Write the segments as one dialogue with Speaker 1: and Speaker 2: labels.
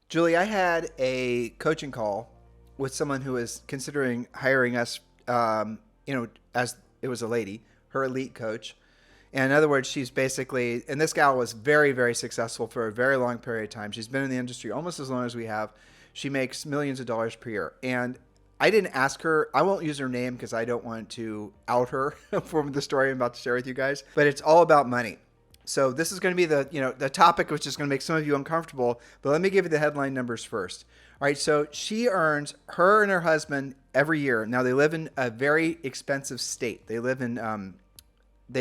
Speaker 1: Julie, I had a coaching call with someone who was considering hiring us, as it was a lady, her elite coach. And in other words, she's basically, and this gal was very, very successful for a very long period of time. She's been in the industry almost as long as we have. She makes millions of dollars per year. And I didn't ask her, I won't use her name because I don't want to out her from the story I'm about to share with you guys, but it's all about money. So this is going to be the topic, which is going to make some of you uncomfortable, but let me give you the headline numbers first. All right, so she earns, her and her husband every year. Now they live in a very expensive state. They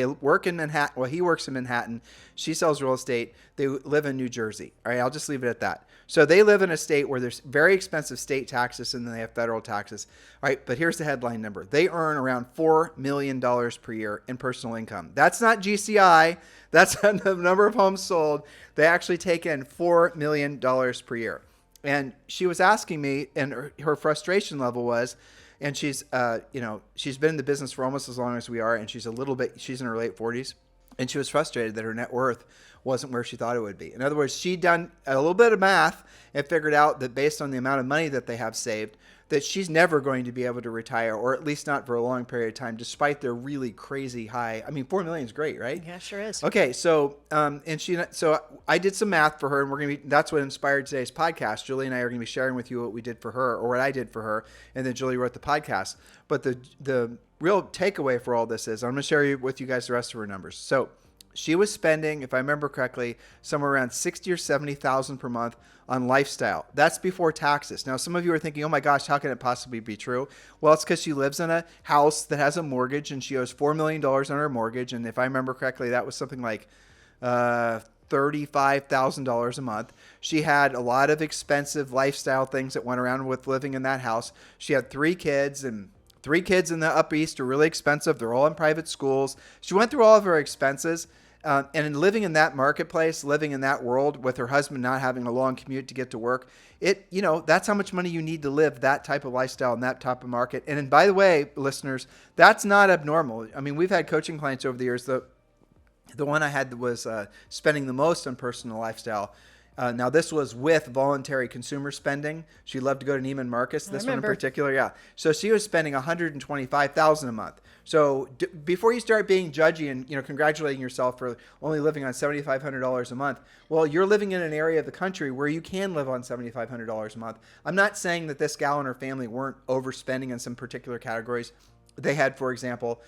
Speaker 1: work in Manhattan. Well, he works in Manhattan. She sells real estate. They live in New Jersey. All right, I'll just leave it at that. So they live in a state where there's very expensive state taxes and then they have federal taxes. All right, but here's the headline number. They earn around $4 million per year in personal income. That's not GCI. That's the number of homes sold. They actually take in $4 million per year. And she was asking me, and her frustration level was, and she's been in the business for almost as long as we are, and she's in her late 40s, and she was frustrated that her net worth wasn't where she thought it would be. In other words, she'd done a little bit of math and figured out that based on the amount of money that they have saved, that she's never going to be able to retire, or at least not for a long period of time, despite their really crazy high. I mean, 4 million is great, right?
Speaker 2: Yeah, sure is.
Speaker 1: Okay, so so I did some math for her, and that's what inspired today's podcast. Julie and I are going to be sharing with you what we did for her, or what I did for her, and then Julie wrote the podcast. But the real takeaway for all this is, I'm going to share with you guys the rest of her numbers. So she was spending, if I remember correctly, somewhere around $60,000 or $70,000 per month on lifestyle. That's before taxes. Now, some of you are thinking, oh my gosh, how can it possibly be true? Well, it's because she lives in a house that has a mortgage and she owes $4 million on her mortgage. And if I remember correctly, that was something like $35,000 a month. She had a lot of expensive lifestyle things that went around with living in that house. She had 3 kids, and 3 kids in the Up East are really expensive. They're all in private schools. She went through all of her expenses. And in living in that marketplace, living in that world with her husband not having a long commute to get to work, that's how much money you need to live that type of lifestyle in that type of market. And by the way, listeners, that's not abnormal. I mean, we've had coaching clients over the years. The one I had was spending the most on personal lifestyle. Now, this was with voluntary consumer spending. She loved to go to Neiman Marcus, this one in particular. Yeah. So she was spending $125,000 a month. So before you start being judgy and congratulating yourself for only living on $7,500 a month, well, you're living in an area of the country where you can live on $7,500 a month. I'm not saying that this gal and her family weren't overspending in some particular categories. They had, for example,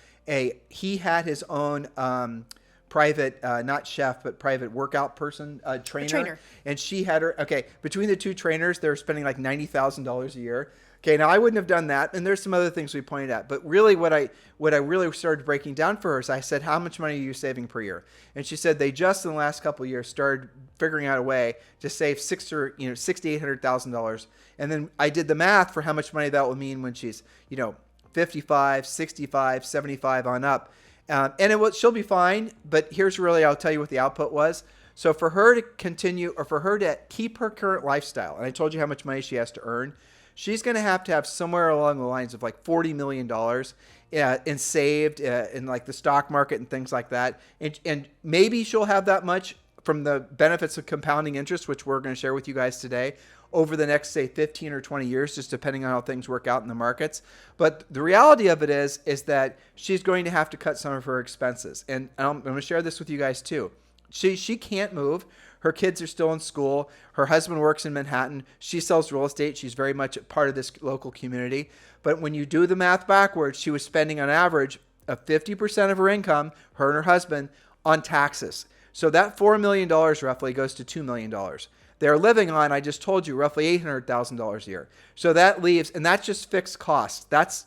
Speaker 1: he had his own private, not chef, but private workout person, trainer. And she had between the 2 trainers, they're spending like $90,000 a year. Okay, now I wouldn't have done that. And there's some other things we pointed at. But really what I really started breaking down for her is I said, how much money are you saving per year? And she said they just in the last couple of years started figuring out a way to save $600,000. And then I did the math for how much money that will mean when she's, 55, 65, 75 on up. She'll be fine, but here's really, I'll tell you what the output was. So for her to continue, or for her to keep her current lifestyle, and I told you how much money she has to earn, she's going to have somewhere along the lines of like $40 million and saved in like the stock market and things like that. And maybe she'll have that much from the benefits of compounding interest, which we're going to share with you guys today, over the next, say, 15 or 20 years, just depending on how things work out in the markets. But the reality of it is that she's going to have to cut some of her expenses. And I'm going to share this with you guys too. She can't move. Her kids are still in school. Her husband works in Manhattan. She sells real estate. She's very much a part of this local community. But when you do the math backwards, she was spending on average 50% of her income, her and her husband, on taxes. So that $4 million roughly goes to $2 million. They're living on, I just told you, roughly $800,000 a year. So that leaves, and that's just fixed costs. That's,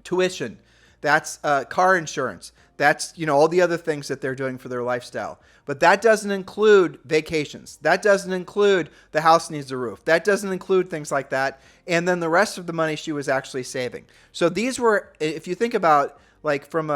Speaker 1: tuition. That's car insurance. That's, all the other things that they're doing for their lifestyle. But that doesn't include vacations. That doesn't include the house needs a roof. That doesn't include things like that. And then the rest of the money she was actually saving. So these were, if you think about like from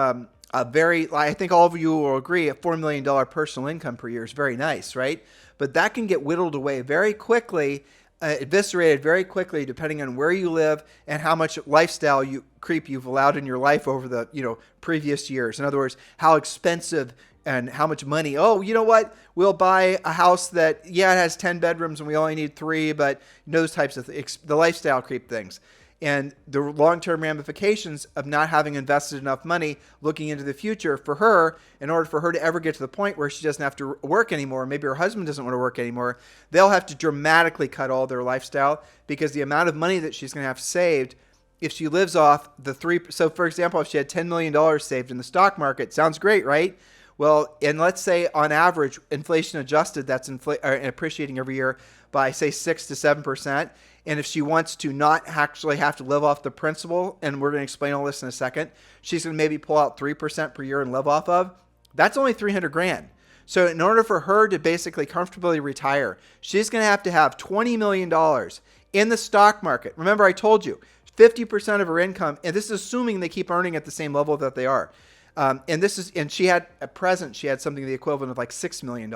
Speaker 1: I think all of you will agree, a $4 million personal income per year is very nice, right? But that can get whittled away very quickly, eviscerated very quickly, depending on where you live and how much lifestyle creep you've allowed in your life over the previous years. In other words, how expensive and how much money. Oh, you know what? We'll buy a house that, it has 10 bedrooms and we only need 3, but those types of the lifestyle creep things. And the long-term ramifications of not having invested enough money looking into the future for her, in order for her to ever get to the point where she doesn't have to work anymore, maybe her husband doesn't want to work anymore, they'll have to dramatically cut all their lifestyle, because the amount of money that she's going to have saved if she lives off the 3. So for example, if she had $10 million saved in the stock market, sounds great, right? Well, and let's say on average, inflation adjusted, that's appreciating every year by say 6 to 7%. And if she wants to not actually have to live off the principal, and we're going to explain all this in a second, she's going to maybe pull out 3% per year and live off of. That's only $300,000. So in order for her to basically comfortably retire, she's going to have $20 million in the stock market. Remember, I told you 50% of her income, and this is assuming they keep earning at the same level that they are. And she had something the equivalent of like $6 million.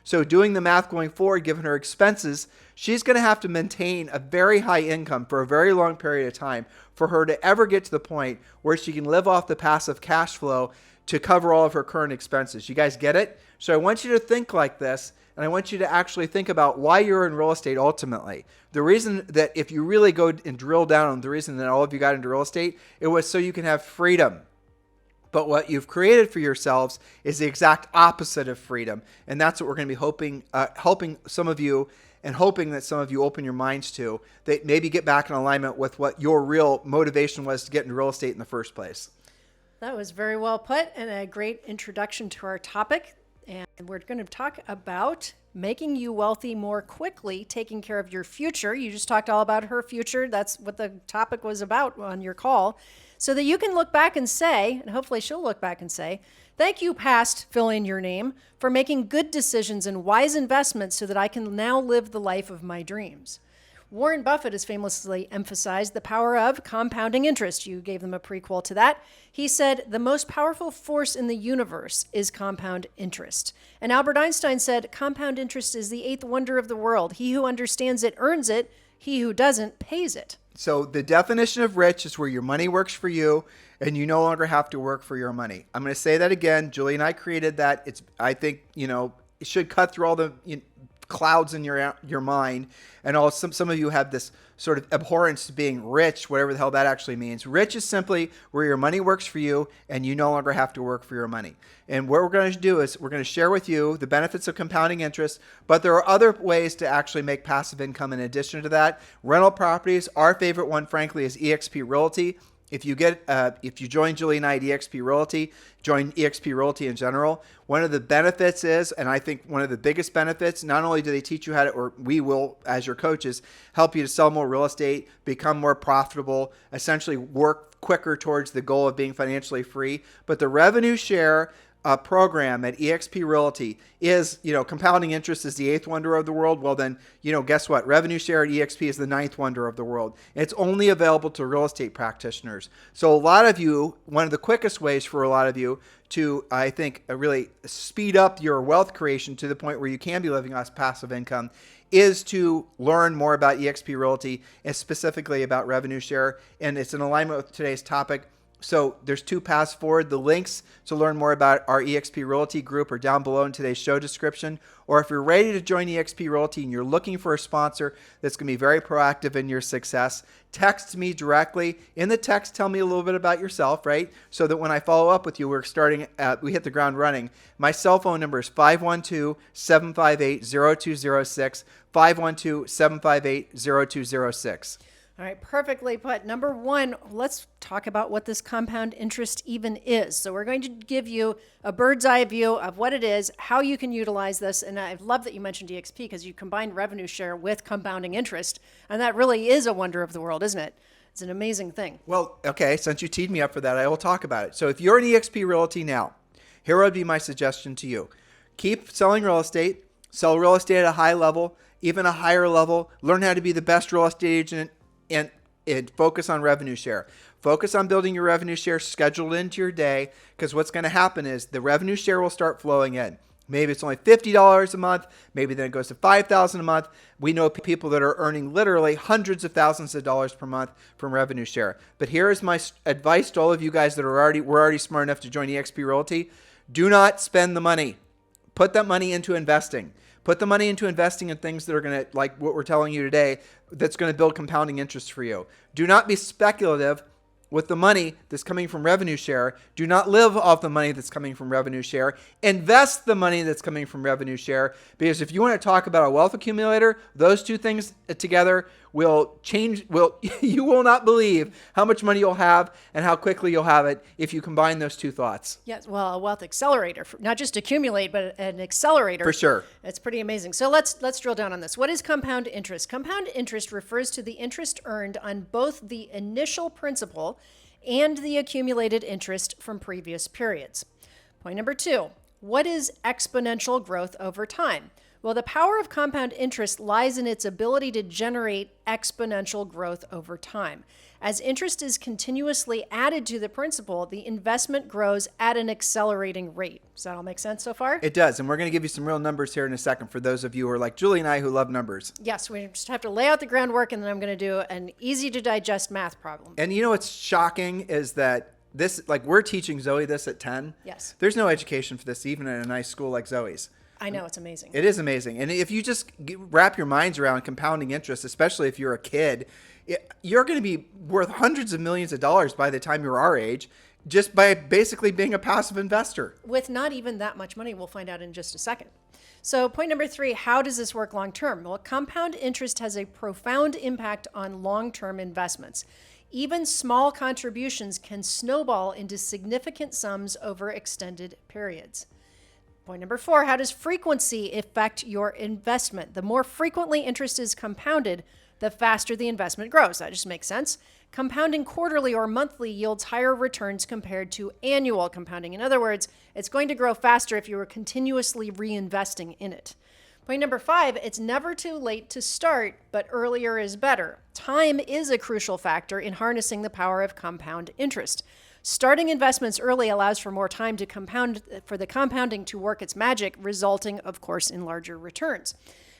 Speaker 1: So doing the math going forward, given her expenses, she's going to have to maintain a very high income for a very long period of time for her to ever get to the point where she can live off the passive cash flow to cover all of her current expenses. You guys get it? So I want you to think like this, and I want you to actually think about why you're in real estate ultimately. The reason that, if you really go and drill down on the reason that all of you got into real estate, it was so you can have freedom. But what you've created for yourselves is the exact opposite of freedom. And that's what we're going to be helping some of you, and hoping that some of you open your minds to, that maybe get back in alignment with what your real motivation was to get into real estate in the first place.
Speaker 2: That was very well put, and a great introduction to our topic. And we're going to talk about making you wealthy more quickly, taking care of your future. You just talked all about her future. That's what the topic was about on your call. So that you can look back and say, and hopefully she'll look back and say, thank you, past, fill in your name, for making good decisions and wise investments so that I can now live the life of my dreams. Warren Buffett has famously emphasized the power of compounding interest. You gave them a prequel to that. He said, the most powerful force in the universe is compound interest. And Albert Einstein said, compound interest is the 8th wonder of the world. He who understands it earns it. He who doesn't pays it.
Speaker 1: So the definition of rich is where your money works for you and you no longer have to work for your money. I'm going to say that again. Julie and I created that. I think, it should cut through all the clouds in your mind. And also some of you have this sort of abhorrence to being rich, whatever the hell that actually means. Rich is simply where your money works for you and you no longer have to work for your money. And what we're going to do is we're going to share with you the benefits of compounding interest, but there are other ways to actually make passive income in addition to that. Rental properties, our favorite one, frankly, is eXp Realty. If you join Julie and I at eXp Realty, join eXp Realty in general, one of the benefits is, and I think one of the biggest benefits, not only do they teach you how to, or we will, as your coaches, help you to sell more real estate, become more profitable, essentially work quicker towards the goal of being financially free, but the revenue share program at eXp Realty is, compounding interest is the 8th wonder of the world. Well, then, guess what? Revenue share at eXp is the 9th wonder of the world. And it's only available to real estate practitioners. So a lot of you, one of the quickest ways for a lot of you to, I think, really speed up your wealth creation to the point where you can be living off passive income is to learn more about eXp Realty and specifically about revenue share. And it's in alignment with today's topic. So there's 2 paths forward. The links to learn more about our eXp Realty group are down below in today's show description. Or if you're ready to join eXp Realty and you're looking for a sponsor that's going to be very proactive in your success, text me directly. In the text, tell me a little bit about yourself, right? So that when I follow up with you, we hit the ground running. My cell phone number is 512-758-0206, 512-758-0206.
Speaker 2: All right, perfectly put. Number 1, let's talk about what this compound interest even is. So we're going to give you a bird's eye view of what it is, how you can utilize this. And I love that you mentioned eXp because you combined revenue share with compounding interest. And that really is a wonder of the world, isn't it? It's an amazing thing.
Speaker 1: Well, okay, since you teed me up for that, I will talk about it. So if you're in eXp Realty now, here would be my suggestion to you. Keep selling real estate, sell real estate at a high level, even a higher level, learn how to be the best real estate agent, and focus on revenue share. Focus on building your revenue share, schedule it into your day, because what's going to happen is the revenue share will start flowing in. Maybe it's only $50 a month. Maybe then it goes to $5,000 a month. We know people that are earning literally hundreds of thousands of dollars per month from revenue share. But here is my advice to all of you guys that were already smart enough to join eXp Realty. Do not spend the money. Put that money into investing. Put the money into investing in things that are going to, like what we're telling you today, that's going to build compounding interest for you. Do not be speculative with the money that's coming from revenue share. Do not live off the money that's coming from revenue share. Invest the money that's coming from revenue share, because if you want to talk about a wealth accumulator, those two things together will change. You will not believe how much money you'll have and how quickly you'll have it if you combine those two thoughts.
Speaker 2: Yes, well, a wealth accelerator, not just accumulate, but an accelerator.
Speaker 1: For sure.
Speaker 2: It's pretty amazing. So let's drill down on this. What is compound interest? Compound interest refers to the interest earned on both the initial principal and the accumulated interest from previous periods. Point number 2, what is exponential growth over time? Well, the power of compound interest lies in its ability to generate exponential growth over time. As interest is continuously added to the principal, the investment grows at an accelerating rate. Does that all make sense so far?
Speaker 1: It does. And we're going to give you some real numbers here in a second for those of you who are like Julie and I who love numbers.
Speaker 2: Yes, we just have to lay out the groundwork, and then I'm going to do an easy to digest math problem.
Speaker 1: And you know what's shocking is that this, like we're teaching Zoe this at 10.
Speaker 2: Yes.
Speaker 1: There's no education for this, even in a nice school like Zoe's.
Speaker 2: I know, it's amazing.
Speaker 1: It is amazing. And if you just wrap your minds around compounding interest, especially if you're a kid, you're going to be worth hundreds of millions of dollars by the time you're our age, just by basically being a passive investor.
Speaker 2: With not even that much money, we'll find out in just a second. So point number 3, how does this work long term? Well, compound interest has a profound impact on long-term investments. Even small contributions can snowball into significant sums over extended periods. Point number 4, how does frequency affect your investment? The more frequently interest is compounded, the faster the investment grows. That just makes sense. Compounding quarterly or monthly yields higher returns compared to annual compounding. In other words, it's going to grow faster if you are continuously reinvesting in it. Point number 5, it's never too late to start, but earlier is better. Time is a crucial factor in harnessing the power of compound interest. Starting investments early allows for more time to compound, for the compounding to work its magic, resulting, of course, in larger returns.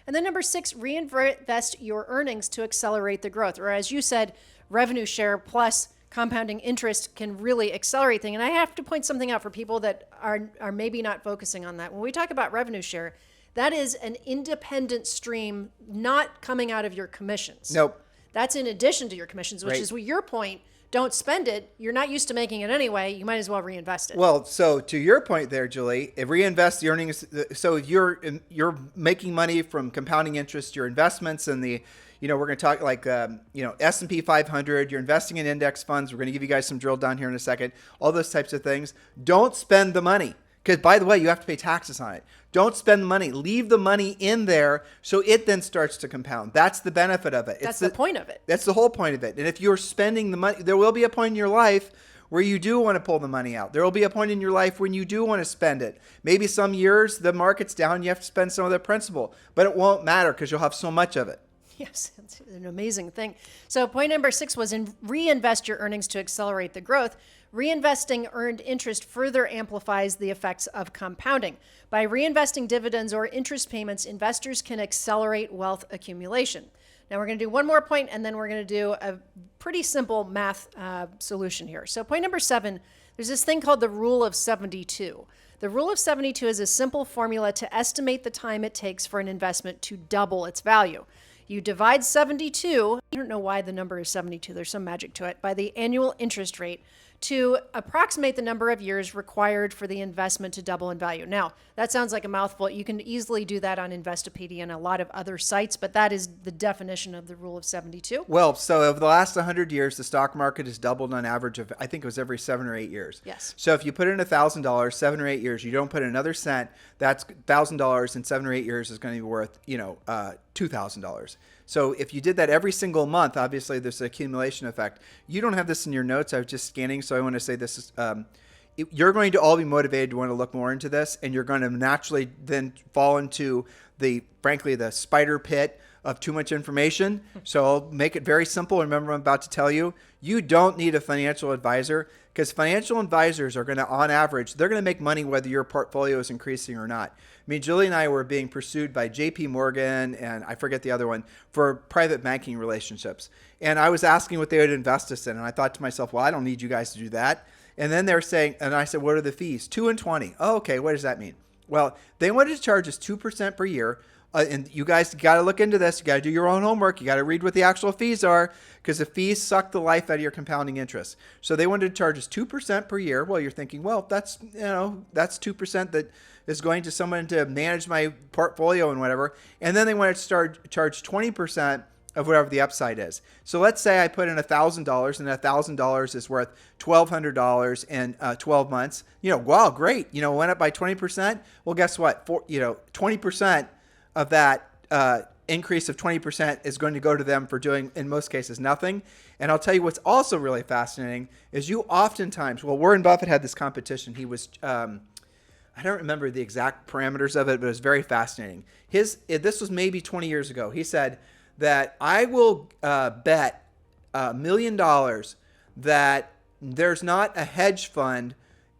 Speaker 2: And then number 6, reinvest your earnings to accelerate the growth. Or as you said, revenue share plus compounding interest can really accelerate things. And I have to point something out for people that are maybe not focusing on that. When we talk about revenue share, that is an independent stream not coming out of your commissions.
Speaker 1: Nope.
Speaker 2: That's in addition to your commissions, which
Speaker 1: Right.
Speaker 2: is your point. Don't spend it. You're not used to making it anyway. You might as well reinvest it.
Speaker 1: Well, so to your point there, Julie, if reinvest the earnings. So if you're making money from compounding interest, your investments and the, we're going to talk like, S&P 500, you're investing in index funds. We're going to give you guys some drill down here in a second, all those types of things. Don't spend the money. Because, by the way, you have to pay taxes on it. Don't spend the money. Leave the money in there so it then starts to compound. That's the benefit of it.
Speaker 2: That's the point of it.
Speaker 1: That's the whole point of it. And if you're spending the money, there will be a point in your life where you do want to pull the money out. There will be a point in your life when you do want to spend it. Maybe some years the market's down, you have to spend some of the principal. But it won't matter because you'll have so much of it.
Speaker 2: Yes, it's an amazing thing. So point number 6 was reinvest your earnings to accelerate the growth. Reinvesting earned interest further amplifies the effects of compounding. By reinvesting dividends or interest payments, investors can accelerate wealth accumulation. Now we're going to do one more point, and then we're going to do a pretty simple math solution here. So point number 7, there's this thing called the rule of 72. The rule of 72 is a simple formula to estimate the time it takes for an investment to double its value. You divide 72, I don't know why the number is 72, there's some magic to it, by the annual interest rate to approximate the number of years required for the investment to double in value. Now, that sounds like a mouthful. You can easily do that on Investopedia and a lot of other sites, but that is the definition of the rule of 72.
Speaker 1: Well, so over the last 100 years, the stock market has doubled on average of, I think it was every 7 or 8 years.
Speaker 2: Yes.
Speaker 1: So if you put in $1,000, 7 or 8 years, you don't put in another cent, that's $1,000 in 7 or 8 years is going to be worth, $2,000. So if you did that every single month, obviously there's an accumulation effect. You don't have this in your notes. I was just scanning, so I want to say this is, you're going to all be motivated to want to look more into this, and you're going to naturally then fall into frankly, the spider pit of too much information. So I'll make it very simple. Remember, I'm about to tell you, you don't need a financial advisor, because financial advisors are going to, on average, they're going to make money whether your portfolio is increasing or not. I mean, Julie and I were being pursued by JP Morgan and I forget the other one for private banking relationships. And I was asking what they would invest us in. And I thought to myself, well, I don't need you guys to do that. And then they're saying, and I said, what are the fees? 2 and 20. Oh, okay. What does that mean? Well, they wanted to charge us 2% per year. And you guys got to look into this. You got to do your own homework. You got to read what the actual fees are, because the fees suck the life out of your compounding interest. So they wanted to charge us 2% per year. Well, you're thinking, well, that's 2% that is going to someone to manage my portfolio and whatever. And then they wanted to charge 20% of whatever the upside is. So let's say I put in $1,000 and $1,000 is worth $1,200 in 12 months. Wow, great. Went up by 20%. Well, guess what? 20% of that increase of 20% is going to go to them for doing, in most cases, nothing. And I'll tell you what's also really fascinating is you oftentimes, Warren Buffett had this competition. He was, I don't remember the exact parameters of it, but it was very fascinating. This was maybe 20 years ago. He said that I will bet $1 million that there's not a hedge fund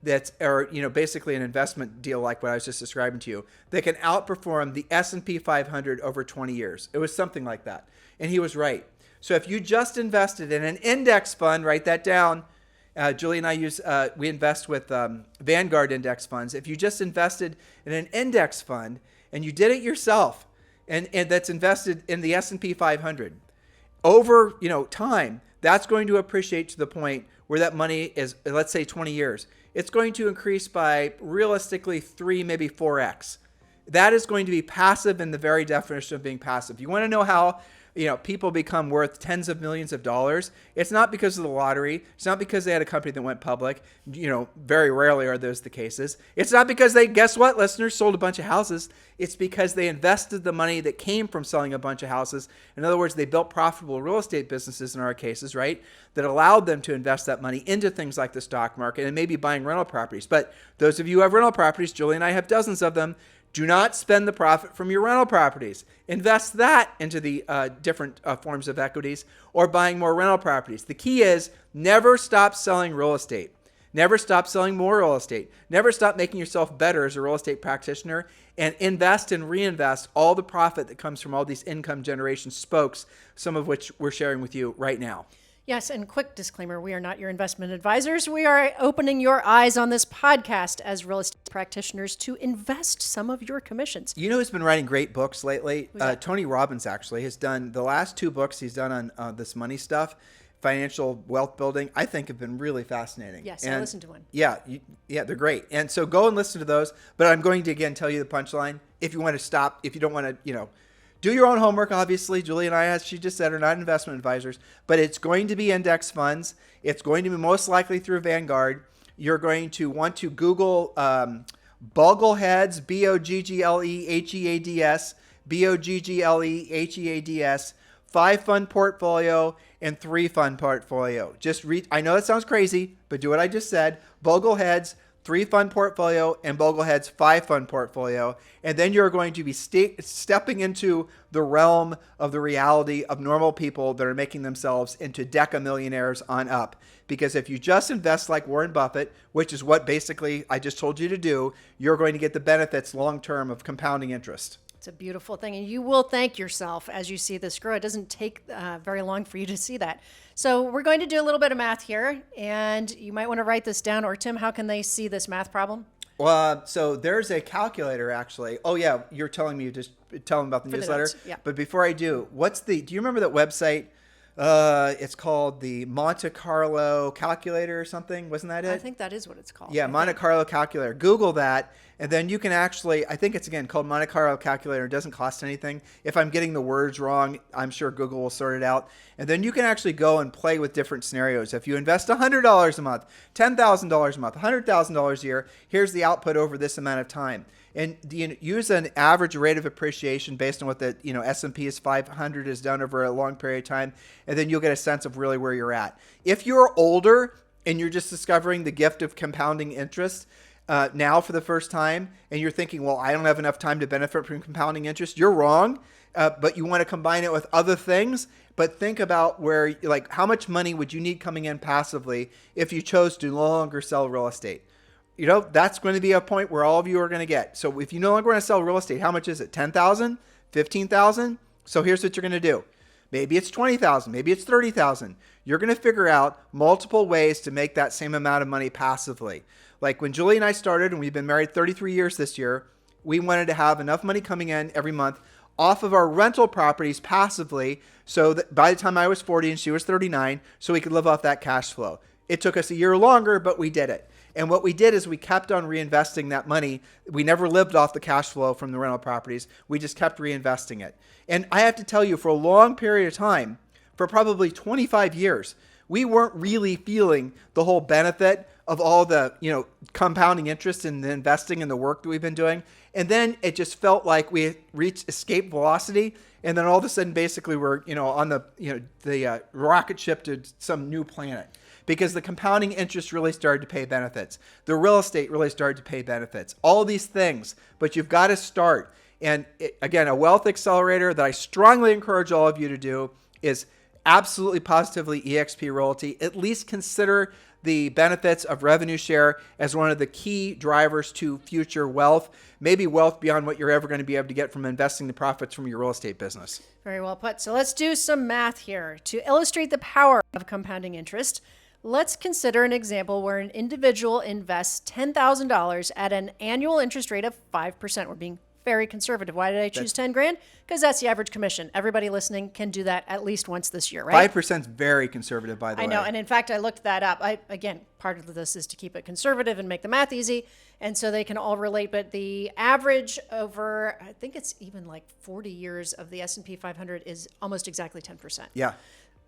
Speaker 1: basically an investment deal like what I was just describing to you, that can outperform the S&P 500 over 20 years. It was something like that. And he was right. So if you just invested in an index fund, write that down. Julie and I we invest with Vanguard index funds. If you just invested in an index fund and you did it yourself, and that's invested in the S&P 500, over time, that's going to appreciate to the point where that money is, let's say 20 years. It's going to increase by realistically 3, maybe 4x. That is going to be passive in the very definition of being passive. You want to know how people become worth tens of millions of dollars? It's not because of the lottery. It's not because they had a company that went public. Very rarely are those the cases. It's not because they, guess what, listeners, sold a bunch of houses. It's because they invested the money that came from selling a bunch of houses. In other words, they built profitable real estate businesses in our cases, right, that allowed them to invest that money into things like the stock market and maybe buying rental properties. But those of you who have rental properties, Julie and I have dozens of them, do not spend the profit from your rental properties. Invest that into the different forms of equities or buying more rental properties. The key is never stop selling real estate. Never stop selling more real estate. Never stop making yourself better as a real estate practitioner, and invest and reinvest all the profit that comes from all these income generation spokes, some of which we're sharing with you right now.
Speaker 2: Yes, and quick disclaimer, we are not your investment advisors. We are opening your eyes on this podcast as real estate practitioners to invest some of your commissions.
Speaker 1: You know who's been writing great books lately? Tony Robbins actually has done the last 2 books he's done on this money stuff, financial wealth building, I think have been really fascinating.
Speaker 2: Yes, I listened to one.
Speaker 1: Yeah, they're great. And so go and listen to those. But I'm going to, again, tell you the punchline. If you want to stop, if you don't want to, do your own homework, obviously. Julie and I, as she just said, are not investment advisors, but it's going to be index funds. It's going to be most likely through Vanguard. You're going to want to Google Boggleheads, Boggleheads, Boggleheads, 5-fund portfolio and 3-fund portfolio. Just read. I know that sounds crazy, but do what I just said. Boggleheads, 3-fund portfolio, and Boggleheads 5-fund portfolio. And then you're going to be stepping into the realm of the reality of normal people that are making themselves into decamillionaires on up. Because if you just invest like Warren Buffett, which is what basically I just told you to do, you're going to get the benefits long-term of compounding interest.
Speaker 2: It's a beautiful thing, and you will thank yourself as you see this grow. It doesn't take very long for you to see that. So we're going to do a little bit of math here, and you might want to write this down. Or Tim, how can they see this math problem?
Speaker 1: Well, so there's a calculator actually. Oh yeah, you're telling me, just tell them about the newsletter.
Speaker 2: Yeah.
Speaker 1: But before I do, do you remember that website? It's called the Monte Carlo calculator or something. Wasn't that it?
Speaker 2: I think that is what it's called.
Speaker 1: Yeah, Monte Carlo calculator. Google that. And then you can actually, I think it's again called Monte Carlo calculator. It doesn't cost anything. If I'm getting the words wrong, I'm sure Google will sort it out. And then you can actually go and play with different scenarios. If you invest $100 a month, $10,000 a month, $100,000 a year, here's the output over this amount of time. And use an average rate of appreciation based on what the S&P 500 has done over a long period of time, and then you'll get a sense of really where you're at. If you're older and you're just discovering the gift of compounding interest now for the first time, and you're thinking, well, I don't have enough time to benefit from compounding interest, you're wrong. But you want to combine it with other things. But think about where, how much money would you need coming in passively if you chose to no longer sell real estate? That's going to be a point where all of you are going to get. So if you no longer want to sell real estate, how much is it? $10,000? $15,000? So here's what you're going to do. Maybe it's 20,000, maybe it's 30,000. You're going to figure out multiple ways to make that same amount of money passively. Like when Julie and I started, and we've been married 33 years this year, we wanted to have enough money coming in every month off of our rental properties passively, so that by the time I was 40 and she was 39, so we could live off that cash flow. It took us a year longer, but we did it. And what we did is we kept on reinvesting that money. We never lived off the cash flow from the rental properties. We just kept reinvesting it. And I have to tell you, for a long period of time, for probably 25 years, we weren't really feeling the whole benefit of all the, compounding interest in the investing and the work that we've been doing. And then it just felt like we reached escape velocity. And then all of a sudden, basically, we're, on the rocket ship to some new planet, because the compounding interest really started to pay benefits. The real estate really started to pay benefits. All these things, but you've got to start. And again, a wealth accelerator that I strongly encourage all of you to do is absolutely positively eXp Realty. At least consider the benefits of revenue share as one of the key drivers to future wealth, maybe wealth beyond what you're ever going to be able to get from investing the profits from your real estate business.
Speaker 2: Very well put. So let's do some math here. To illustrate the power of compounding interest, let's consider an example where an individual invests $10,000 at an annual interest rate of 5%. We're being very conservative. Why did I choose 10 grand? Because that's the average commission. Everybody listening can do that at least once this year, right?
Speaker 1: 5% is very conservative, by the way.
Speaker 2: I know. And in fact, I looked that up. Again, part of this is to keep it conservative and make the math easy. And so they can all relate. But the average over, I think it's even like 40 years of the S&P 500 is almost exactly 10%.
Speaker 1: Yeah.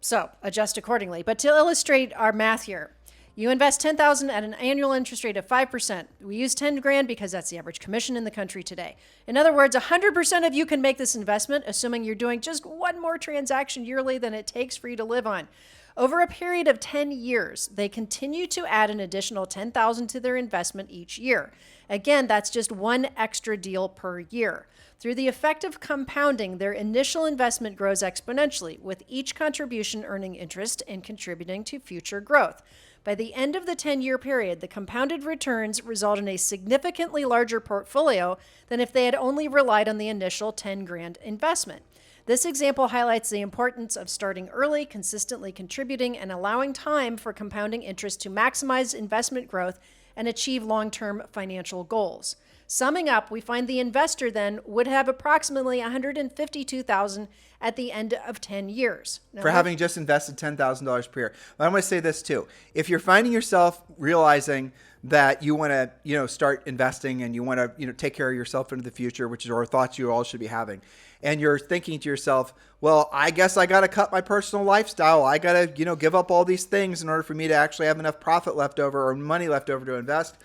Speaker 2: So adjust accordingly. But to illustrate our math here, you invest $10,000 at an annual interest rate of 5%. We use 10 grand because that's the average commission in the country today. In other words, 100% of you can make this investment, assuming you're doing just one more transaction yearly than it takes for you to live on. Over a period of 10 years, they continue to add an additional $10,000 to their investment each year. Again, that's just one extra deal per year. Through the effect of compounding, their initial investment grows exponentially, with each contribution earning interest and contributing to future growth. By the end of the 10-year period, the compounded returns result in a significantly larger portfolio than if they had only relied on the initial 10 grand investment. This example highlights the importance of starting early, consistently contributing, and allowing time for compounding interest to maximize investment growth and achieve long-term financial goals. Summing up, we find the investor then would have approximately $152,000 at the end of 10 years. Now,
Speaker 1: for having just invested $10,000 per year. But I'm going to say this too. If you're finding yourself realizing that you want to, start investing and you want to, take care of yourself into the future, which is our thoughts you all should be having, and you're thinking to yourself, well, I guess I got to cut my personal lifestyle. I got to, give up all these things in order for me to actually have enough profit left over or money left over to invest.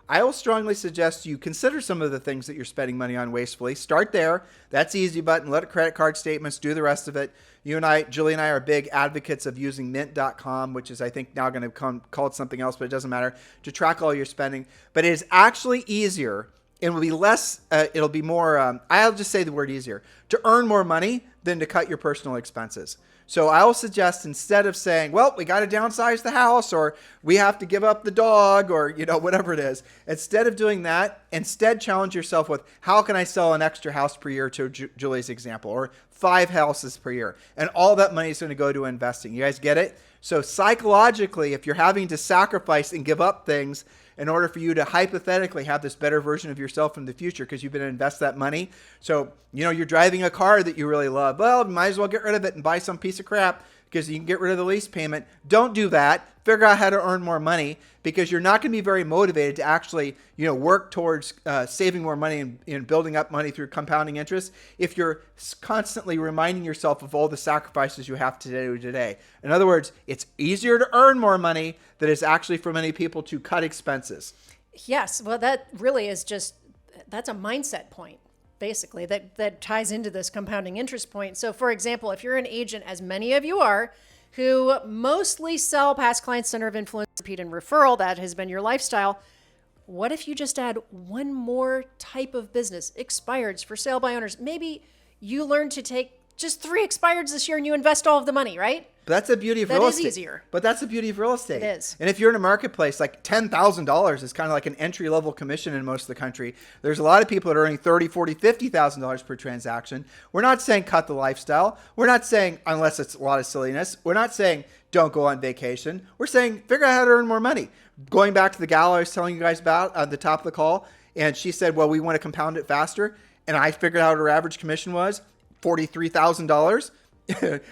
Speaker 1: I will strongly suggest you consider some of the things that you're spending money on wastefully. Start there. That's the easy button. Let credit card statements do the rest of it. You and I, Julie and I, are big advocates of using mint.com, which is, I think, now going to come called something else, but it doesn't matter, to track all your spending. But it is actually easier. It will be less, it'll be more, I'll just say the word easier, to earn more money than to cut your personal expenses. So I will suggest, instead of saying, well, we got to downsize the house, or we have to give up the dog, or, whatever it is, instead of doing that, instead challenge yourself with, how can I sell an extra house per year, to Julie's example, or 5 houses per year? And all that money is going to go to investing. You guys get it? So psychologically, if you're having to sacrifice and give up things in order for you to hypothetically have this better version of yourself in the future, because you've been to invest that money. So, you're driving a car that you really love. Well, might as well get rid of it and buy some piece of crap because you can get rid of the lease payment. Don't do that. Figure out how to earn more money, because you're not going to be very motivated to actually, work towards saving more money and building up money through compounding interest if you're constantly reminding yourself of all the sacrifices you have to do today. In other words, it's easier to earn more money than it's actually for many people to cut expenses.
Speaker 2: Yes. Well, that really is that's a mindset point, basically, that ties into this compounding interest point. So, for example, if you're an agent, as many of you are, who mostly sell past client center of influence, repeat, and referral, that has been your lifestyle, what if you just add one more type of business, expireds, for sale by owners? Maybe you learn to take just 3 expireds this year and you invest all of the money, right?
Speaker 1: But that's the beauty of
Speaker 2: That
Speaker 1: real
Speaker 2: is
Speaker 1: estate.
Speaker 2: easier.
Speaker 1: But that's the beauty of real estate.
Speaker 2: It is.
Speaker 1: And if you're in a marketplace, like $10,000 is kind of like an entry-level commission in most of the country. There's a lot of people that are earning $30,000, $40,000, $50,000 per transaction. We're not saying cut the lifestyle. We're not saying, unless it's a lot of silliness, we're not saying don't go on vacation. We're saying figure out how to earn more money. Going back to the gal I was telling you guys about at the top of the call, and she said, well, we want to compound it faster. And I figured out her average commission was $43,000.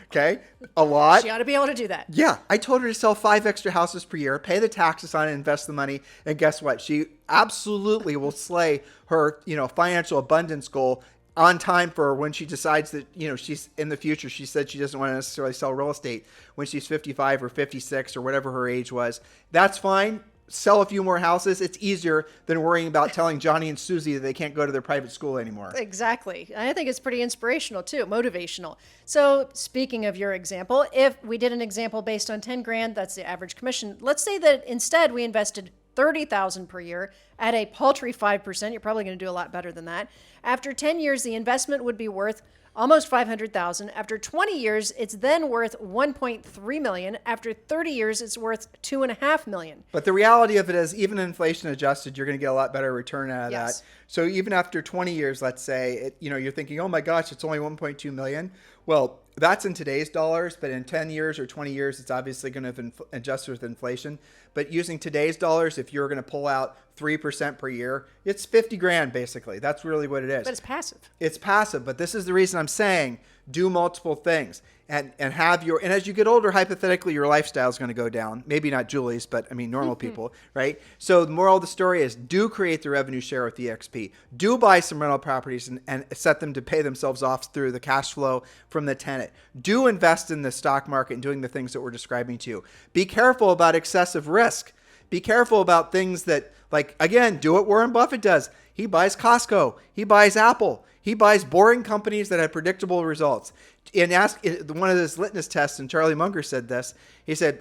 Speaker 1: Okay, a lot.
Speaker 2: She ought to be able to do that.
Speaker 1: Yeah, I told her to sell 5 extra houses per year, pay the taxes on it, invest the money, and guess what? She absolutely will slay her, financial abundance goal on time for when she decides that, she's in the future. She said she doesn't want to necessarily sell real estate when she's 55 or 56 or whatever her age was. That's fine. Sell a few more houses. It's easier than worrying about telling Johnny and Susie that they can't go to their private school anymore.
Speaker 2: Exactly. I think it's pretty inspirational too, motivational. So speaking of your example, if we did an example based on 10 grand, that's the average commission. Let's say that instead we invested 30,000 per year at a paltry 5%. You're probably going to do a lot better than that. After 10 years, the investment would be worth almost 500,000. After 20 years, it's then worth 1.3 million. After 30 years, it's worth 2.5 million.
Speaker 1: But the reality of it is, even inflation adjusted, you're going to get a lot better return out of that. So even after 20 years, let's say, you're thinking, oh my gosh, it's only 1.2 million. Well, that's in today's dollars, but in 10 years or 20 years, it's obviously going to adjust with inflation. But using today's dollars, if you're going to pull out 3% per year, it's 50 grand basically. That's really what it is.
Speaker 2: But it's passive.
Speaker 1: It's passive, but this is the reason I'm saying do multiple things and as you get older, hypothetically, your lifestyle is going to go down. Maybe not Julie's, but normal people, right? So the moral of the story is do create the revenue share with EXP. Do buy some rental properties and set them to pay themselves off through the cash flow from the tenant. Do invest in the stock market and doing the things that we're describing to you. Be careful about excessive risk. Be careful about things that, again, do what Warren Buffett does. He buys Costco. He buys Apple. He buys boring companies that have predictable results. And ask one of his litmus tests, and Charlie Munger said this. He said,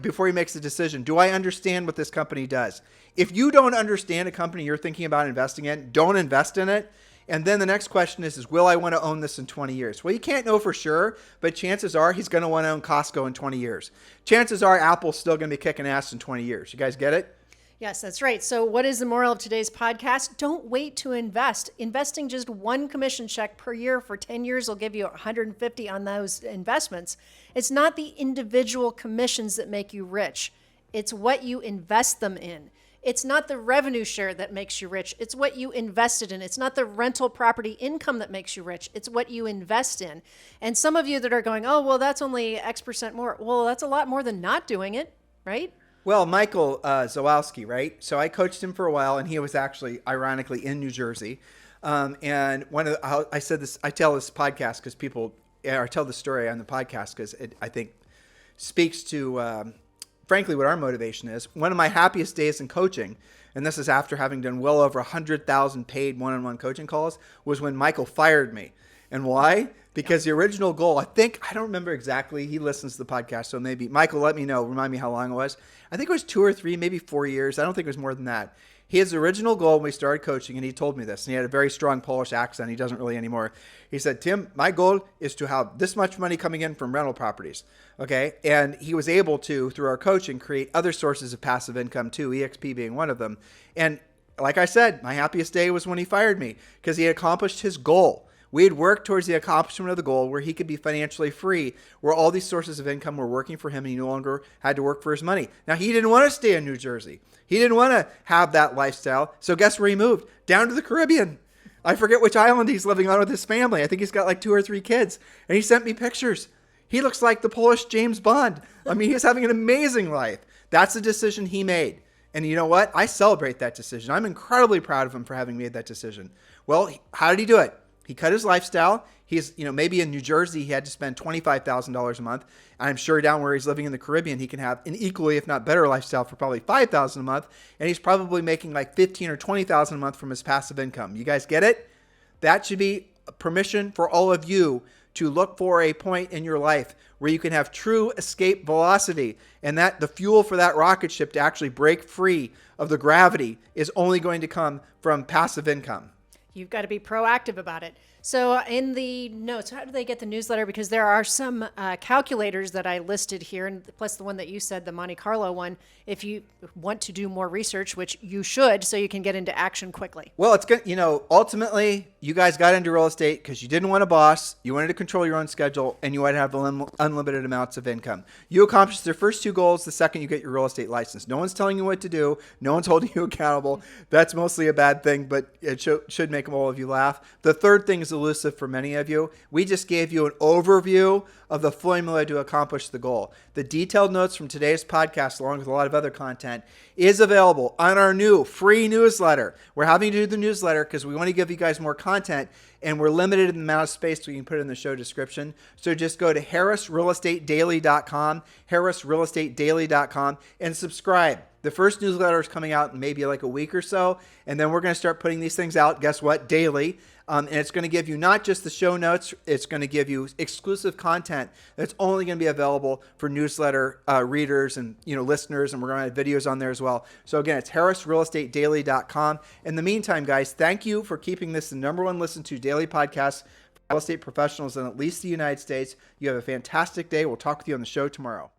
Speaker 1: before he makes the decision, do I understand what this company does? If you don't understand a company you're thinking about investing in, don't invest in it. And then the next question is will I want to own this in 20 years? Well, you can't know for sure, but chances are he's going to want to own Costco in 20 years. Chances are Apple's still going to be kicking ass in 20 years. You guys get it?
Speaker 2: Yes, that's right. So what is the moral of today's podcast? Don't wait to invest. Investing just one commission check per year for 10 years will give you 150 on those investments. It's not the individual commissions that make you rich. It's what you invest them in. It's not the revenue share that makes you rich. It's what you invested in. It's not the rental property income that makes you rich. It's what you invest in. And some of you that are going, oh, well, that's only X% more. Well, that's a lot more than not doing it, right?
Speaker 1: Well, Michael Zawalski, right? So I coached him for a while, and he was actually, ironically, in New Jersey. And I said this, I tell this podcast because I tell the story on the podcast because it, I think, speaks to, frankly, what our motivation is. One of my happiest days in coaching, and this is after having done well over 100,000 paid one-on-one coaching calls, was when Michael fired me. And why? Because the original goal, I don't remember exactly. He listens to the podcast, so maybe, Michael, let me know. Remind me how long it was. I think it was 2 or 3, maybe 4 years. I don't think it was more than that. His original goal when we started coaching, and he told me this, and he had a very strong Polish accent. He doesn't really anymore. He said, Tim, my goal is to have this much money coming in from rental properties. Okay? And he was able to, through our coaching, create other sources of passive income too, EXP being one of them. And like I said, my happiest day was when he fired me because he had accomplished his goal. We had worked towards the accomplishment of the goal where he could be financially free, where all these sources of income were working for him and he no longer had to work for his money. Now, he didn't want to stay in New Jersey. He didn't want to have that lifestyle. So guess where he moved? Down to the Caribbean. I forget which island he's living on with his family. I think he's got 2 or 3 kids. And he sent me pictures. He looks like the Polish James Bond. I mean, he's having an amazing life. That's the decision he made. And you know what? I celebrate that decision. I'm incredibly proud of him for having made that decision. Well, how did he do it? He cut his lifestyle. He's, maybe in New Jersey, he had to spend $25,000 a month. I'm sure down where he's living in the Caribbean, he can have an equally, if not better lifestyle for probably $5,000 a month. And he's probably making $15,000 or $20,000 a month from his passive income. You guys get it? That should be permission for all of you to look for a point in your life where you can have true escape velocity, and that the fuel for that rocket ship to actually break free of the gravity is only going to come from passive income.
Speaker 2: You've got to be proactive about it. So in the notes, how do they get the newsletter? Because there are some calculators that I listed here, and plus the one that you said, the Monte Carlo one, if you want to do more research, which you should, so you can get into action quickly.
Speaker 1: Well, it's good. Ultimately, you guys got into real estate because you didn't want a boss, you wanted to control your own schedule, and you wanted to have unlimited amounts of income. You accomplished the first two goals the second you get your real estate license. No one's telling you what to do. No one's holding you accountable. That's mostly a bad thing, but it should make all of you laugh. The third thing is elusive for many of you. We just gave you an overview of the formula to accomplish the goal. The detailed notes from today's podcast, along with a lot of other content, is available on our new free newsletter. We're having to do the newsletter because we want to give you guys more content, and we're limited in the amount of space we can put in the show description. So just go to harrisrealestatedaily.com, harrisrealestatedaily.com, and subscribe. The first newsletter is coming out in maybe like a week or so, and then we're going to start putting these things out, guess what, daily. And it's going to give you not just the show notes, it's going to give you exclusive content that's only going to be available for newsletter readers and listeners, and we're going to have videos on there as well. So again, it's harrisrealestatedaily.com. In the meantime, guys, thank you for keeping this the number one listened to daily podcast for real estate professionals in at least the United States. You have a fantastic day. We'll talk with you on the show tomorrow.